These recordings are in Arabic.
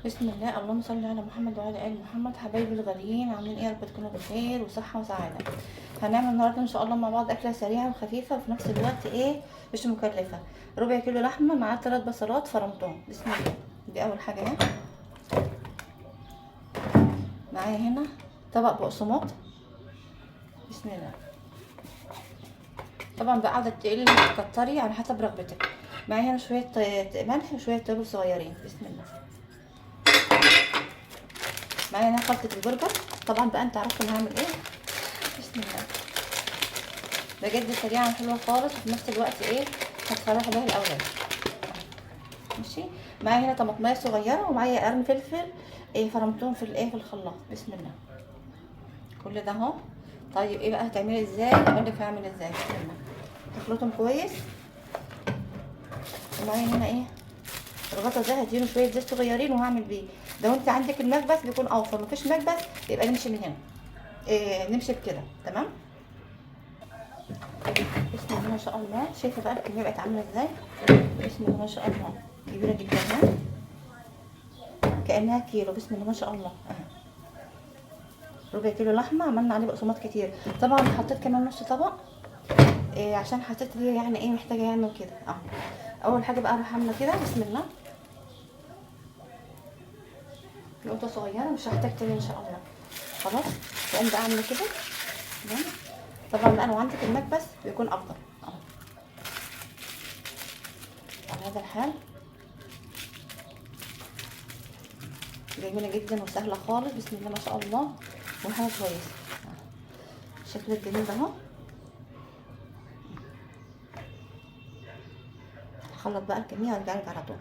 بسم الله، اللهم صل على محمد وعلى ال محمد. حبايبي الغاليين، عاملين ايه؟ يا رب تكونوا بخير وصحه وسعاده. هنعمل النهارده ان شاء الله مع بعض اكله سريعه وخفيفه وفي نفس الوقت ايه، مش مكلفه. ربع كيلو لحمه مع 3 بصلات فرمتهم. بسم الله. دي اول حاجه اهي. معايا هنا طبق بقسماط. بسم الله. طبعا بقى عدد تقلي تكتري على حسب رغبتك. معايا هنا شويه ملح وشويه توابل صغيرين. بسم الله. معايا هنا خلطه البرجر. طبعا بقى انت عارفه انا هعمل ايه. بسم الله. بجد سريعه وحلوه خالص وفي نفس الوقت ايه، هتفرح بيها الاولاد. ماشي. معايا هنا طماطمايه صغيره ومعايا قرن فلفل إيه، فرمتهم في الايه في الخلاط. بسم الله. كل ده اهو. طيب ايه بقى هتعملي ازاي؟ اقول لك هعمل ازاي. بسم الله. تخلطهم كويس. ومعايا هنا ايه، الغطا ده هديله شويه زيت صغيرين وهعمل بيه. لو انت عندك المكبس بيكون اوفر، مفيش مكبس يبقى نمشي من هنا. إيه، نمشي بكده تمام. بسم الله ما شاء الله. شايفه بقى الكميه بقت عامله ازاي؟ بسم الله ما شاء الله. كبيره جدا ها، كانها كيلو. بسم الله ما شاء الله. ربع كيلو لحمه عملنا عليه بقسماط كتير. طبعا حطيت كمان نص طبق إيه، عشان حسيت هي يعني ايه محتاجه يعني وكده. اول حاجه بقى اروح عامله كده. بسم الله. نقطه صغيره مش هحتاج تاني ان شاء الله. خلاص. واقوم بقى عامله كده. تمام. طبعا بقى لو عندك المكبس بيكون افضل. على هذا الحال. جميله جدا وسهله خالص. بسم الله ما شاء الله. وحاجه كويسه. شكل الجميل ده اهو. هخلط بقى الكميه وارجع لك على طول.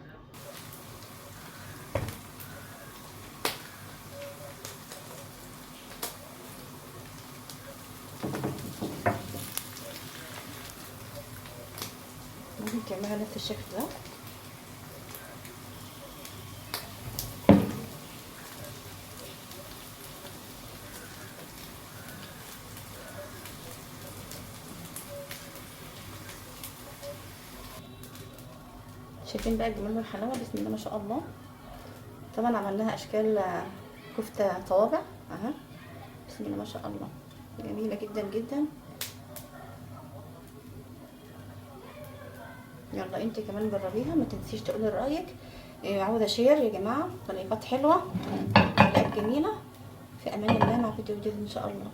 ممكن تعملها نفس الشكل ده. شايفين بقى الجمال والحلاوه. بسم الله ما شاء الله. طبعا عملناها اشكال كفته صوابع اها. بسم الله ما شاء الله. جميله جدا جدا. يلا انت كمان جربيها، ما تنسيش تقولي رايك. عاوزه شير يا جماعه، طريقات حلوه، حلقات جميله. في امان الله مع فيديو جديد ان شاء الله.